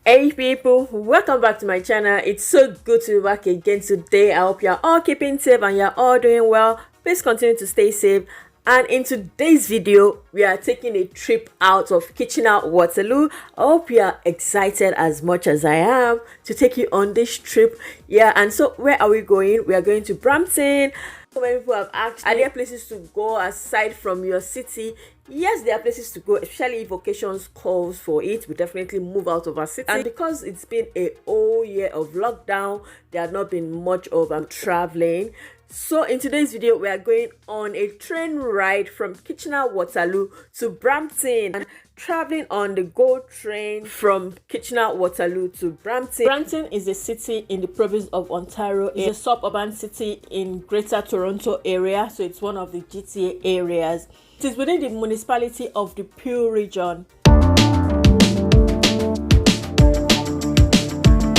Hey people, welcome back to my channel. It's so good to be back again today. I hope you're all keeping safe and you're all doing well. Please continue to stay safe. And in today's video, we are taking a trip out of Kitchener, Waterloo. I hope you are excited as much as I am to take you on this trip. Yeah, and so where are we going? We are going to Brampton. So many people have asked, are there places to go aside from your city? Yes, there are places to go, especially if occasions calls for it. We definitely move out of our city. And because it's been a whole year of lockdown, there has not been much of traveling. So in today's video, we are going on a train ride from Kitchener, Waterloo to Brampton, and traveling on the GO train from Kitchener, Waterloo to Brampton. Brampton is a city in the province of Ontario. It's a suburban city in Greater Toronto area, so it's one of the GTA areas. It is within the municipality of the Peel region.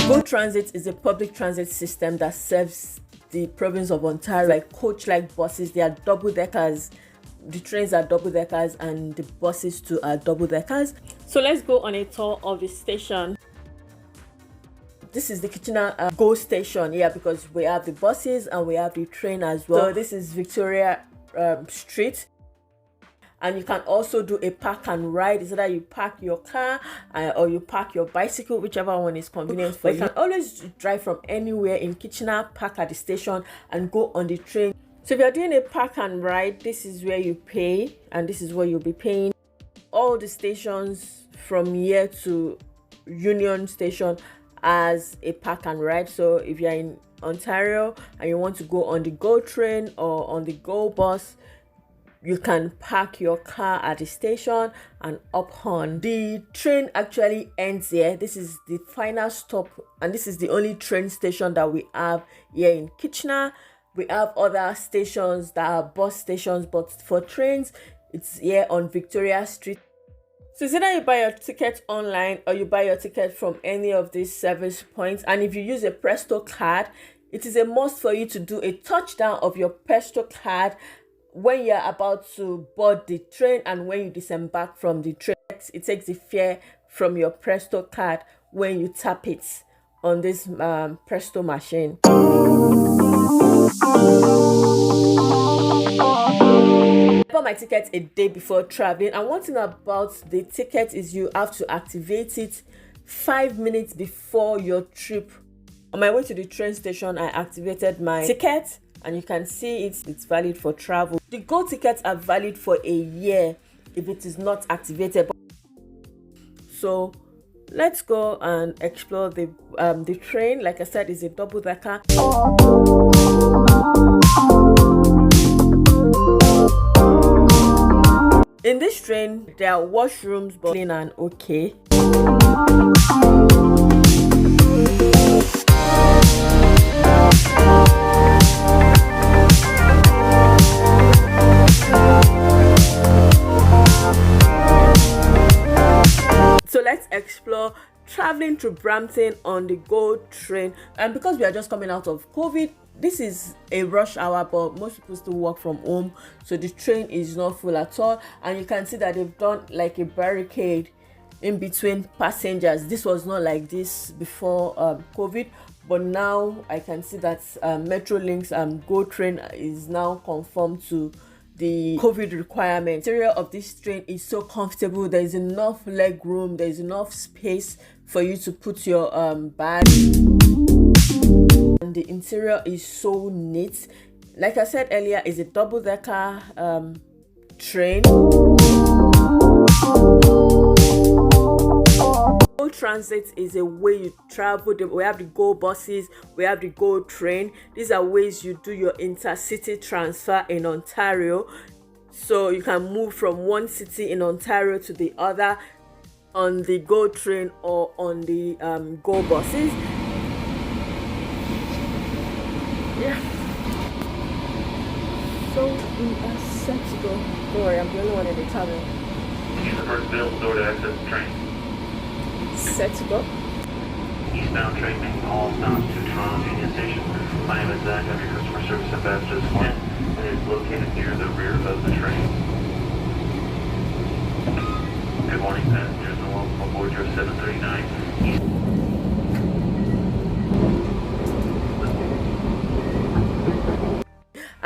GO Transit is a public transit system that serves the province of Ontario, like coach-like buses. They are double-deckers. The trains are double-deckers and the buses too are double-deckers. So let's go on a tour of the station. This is the Kitchener GO station, yeah, because we have the buses and we have the train as well. So this is Victoria Street. And you can also do a park and ride. It's either you park your car or you park your bicycle, whichever one is convenient for you. You can always drive from anywhere in Kitchener, park at the station and go on the train. So if you're doing a park and ride, this is where you pay, and this is where you'll be paying. All the stations from here to Union Station as a park and ride. So if you're in Ontario and you want to go on the GO train or on the GO bus, you can park your car at the station and up on. The train actually ends here. This is the final stop, and this is the only train station that we have here in Kitchener. We have other stations that are bus stations, but for trains, it's here on Victoria Street. So it's either you buy your ticket online or you buy your ticket from any of these service points. And if you use a Presto card, it is a must for you to do a touchdown of your Presto card when you're about to board the train and when you disembark from the train. It takes the fare from your Presto card when you tap it on this Presto machine. I bought my ticket a day before traveling, and one thing about the ticket is you have to activate it 5 minutes before your trip. On my way to the train station, I activated my ticket, and you can see it's valid for travel. The GO tickets are valid for a year if it is not activated. So let's go and explore the train. Like I said, it's a double-decker. In this train, there are washrooms, but clean and okay. So let's explore traveling to Brampton on the GO train. And because we are just coming out of COVID, this is a rush hour, but most people still work from home, so the train is not full at all. And you can see that they've done like a barricade in between passengers. This was not like this before COVID, but now I can see that Metrolinx GO train is now conformed to the COVID requirement. The interior of this train is so comfortable. There is enough leg room, there is enough space for you to put your bag. And the interior is so neat. Like I said earlier, it's a double-decker train. GO Transit is a way you travel. We have the GO buses, we have the GO train. These are ways you do your intercity transfer in Ontario. So you can move from one city in Ontario to the other on the GO train or on the GO buses. Yeah. So we are set to go. Don't worry, I'm the only one in the cabin. Use the first available door to exit the train. Set to go. Eastbound train making all stops to Toronto Union Station. My name is Zach. I'm your customer service ambassador this morning, and it is located near the rear of the train. Good morning, passengers, and welcome aboard your 739 East.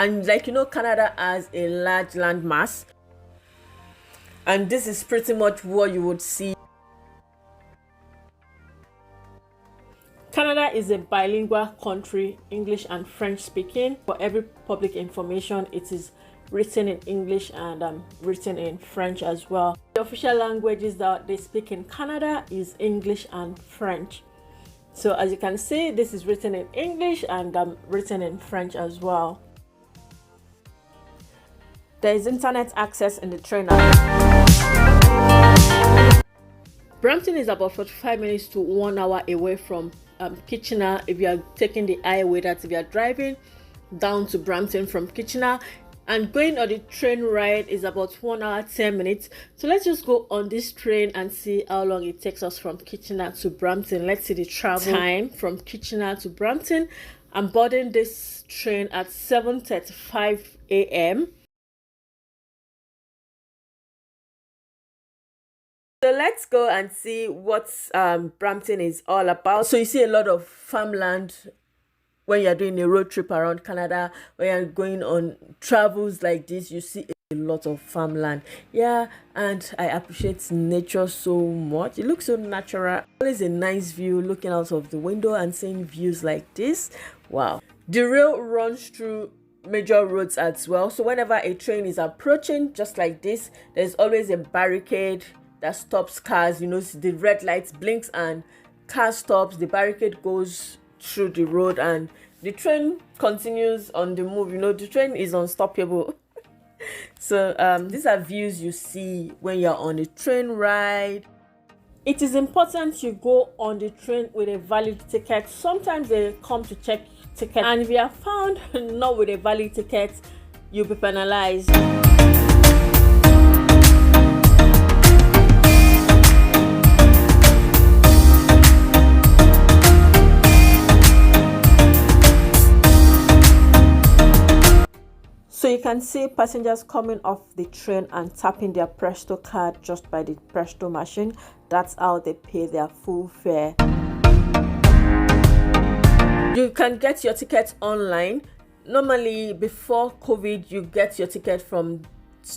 And like you know, Canada has a large land mass, and this is pretty much what you would see. Canada is a bilingual country, English and French speaking. For every public information, it is written in English and written in French as well. The official languages that they speak in Canada is English and French. So as you can see, this is written in English and written in French as well. There is internet access in the train. Brampton is about 45 minutes to 1 hour away from Kitchener. If you are taking the highway, that's if you are driving down to Brampton from Kitchener, and going on the train ride is about 1 hour 10 minutes. So let's just go on this train and see how long it takes us from Kitchener to Brampton. Let's see the travel time from Kitchener to Brampton. I'm boarding this train at 7:35 a.m. So let's go and see what Brampton is all about. So you see a lot of farmland when you're doing a road trip around Canada. When you're going on travels like this, you see a lot of farmland. Yeah, and I appreciate nature so much. It looks so natural. Always a nice view looking out of the window and seeing views like this. Wow. The rail runs through major roads as well. So whenever a train is approaching, just like this, there's always a barricade that stops cars. You know, the red light blinks and car stops, the barricade goes through the road and the train continues on the move. You know, the train is unstoppable. So these are views you see when you're on a train ride. It is important you go on the train with a valid ticket. Sometimes they come to check ticket, and if you are found not with a valid ticket, you'll be penalized. So you can see passengers coming off the train and tapping their Presto card just by the Presto machine. That's how they pay their full fare. You can get your tickets online. Normally, before COVID, you get your ticket from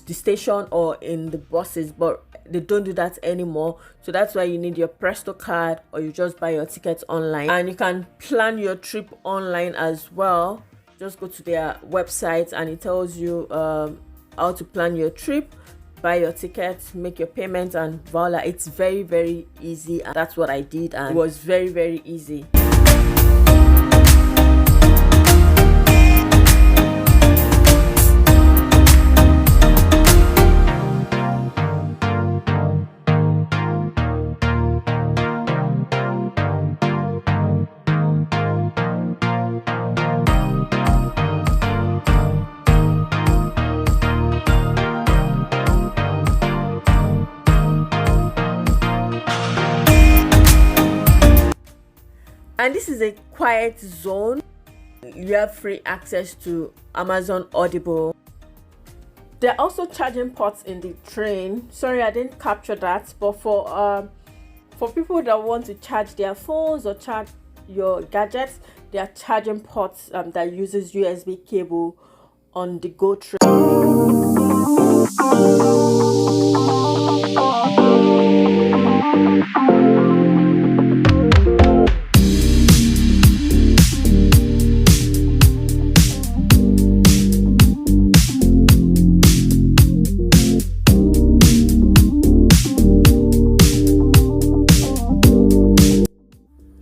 the station or in the buses, but they don't do that anymore. So that's why you need your Presto card, or you just buy your tickets online. And you can plan your trip online as well. Just go to their website and it tells you how to plan your trip, buy your tickets, make your payment, and voila, it's very, very easy. And that's what I did, and it was very, very easy. And this is a quiet zone. You have free access to Amazon Audible. There are also charging ports in the train. Sorry, I didn't capture that. But for people that want to charge their phones or charge your gadgets, there are charging ports that uses USB cable on the go train.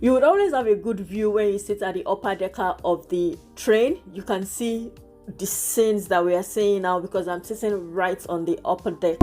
You would always have a good view when you sit at the upper decker of the train. You can see the scenes that we are seeing now because I'm sitting right on the upper deck.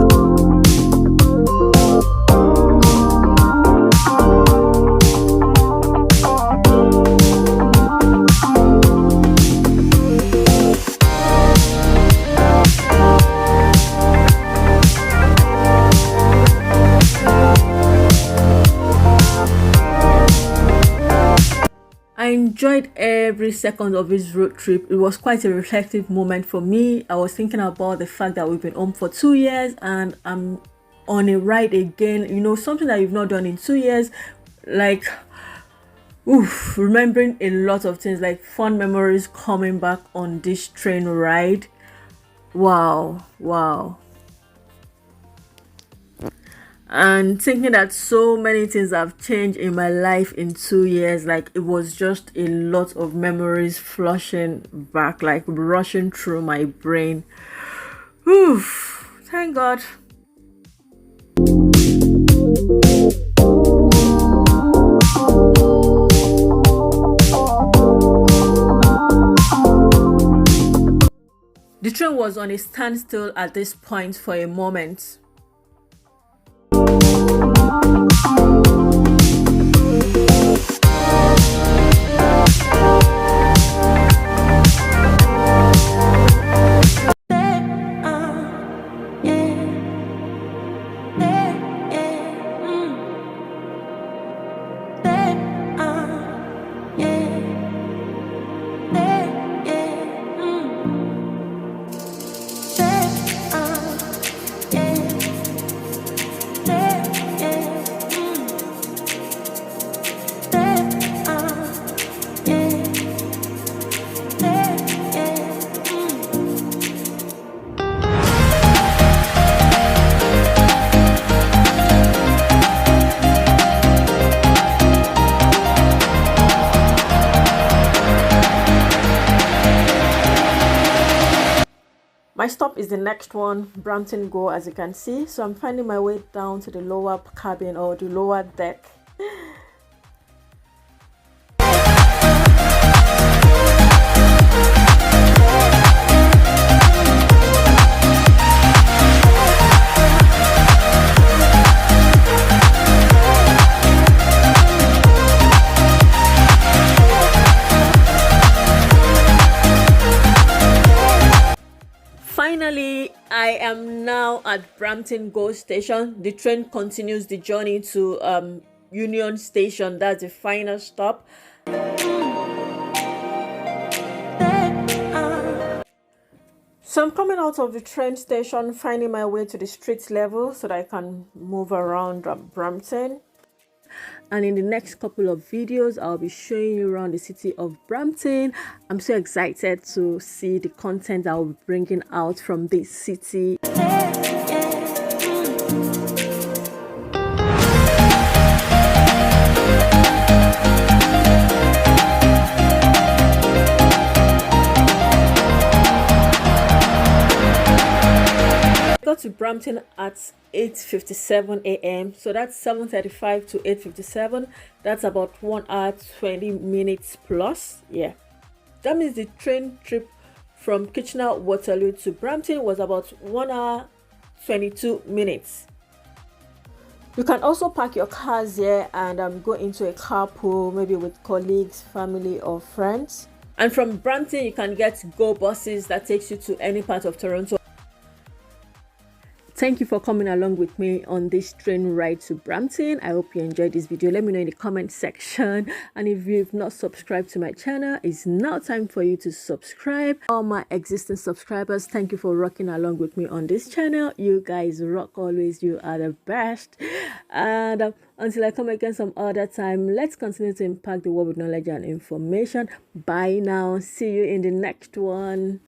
I enjoyed every second of this road trip. It was quite a reflective moment for me. I was thinking about the fact that we've been home for 2 years and I'm on a ride again. You know, something that you've not done in 2 years. Like, Oof, remembering a lot of things, like fun memories coming back on this train ride. Wow, wow. And thinking that so many things have changed in my life in 2 years, like it was just a lot of memories flushing back, like rushing through my brain. Oof, thank God. The train was on a standstill at this point for a moment. My stop is the next one, Brampton Go, as you can see. So I'm finding my way down to the lower cabin or the lower deck. Finally, I am now at Brampton Go station. The train continues the journey to Union Station. That's the final stop. So I'm coming out of the train station, finding my way to the street level so that I can move around Brampton. And in the next couple of videos, I'll be showing you around the city of Brampton. I'm so excited to see the content I'll be bringing out from this city. To Brampton at 8:57 a.m. so that's 7:35 to 8:57. That's about 1 hour 20 minutes plus. Yeah, that means the train trip from Kitchener Waterloo to Brampton was about 1 hour 22 minutes. You can also park your cars here and go into a carpool, maybe with colleagues, family or friends. And from Brampton you can get Go buses that takes you to any part of Toronto. Thank you for coming along with me on this train ride to Brampton. I hope you enjoyed this video. Let me know in the comment section. And if you've not subscribed to my channel, it's now time for you to subscribe. All my existing subscribers, thank you for rocking along with me on this channel. You guys rock always. You are the best. And until I come again some other time, let's continue to impact the world with knowledge and information. Bye now. See you in the next one.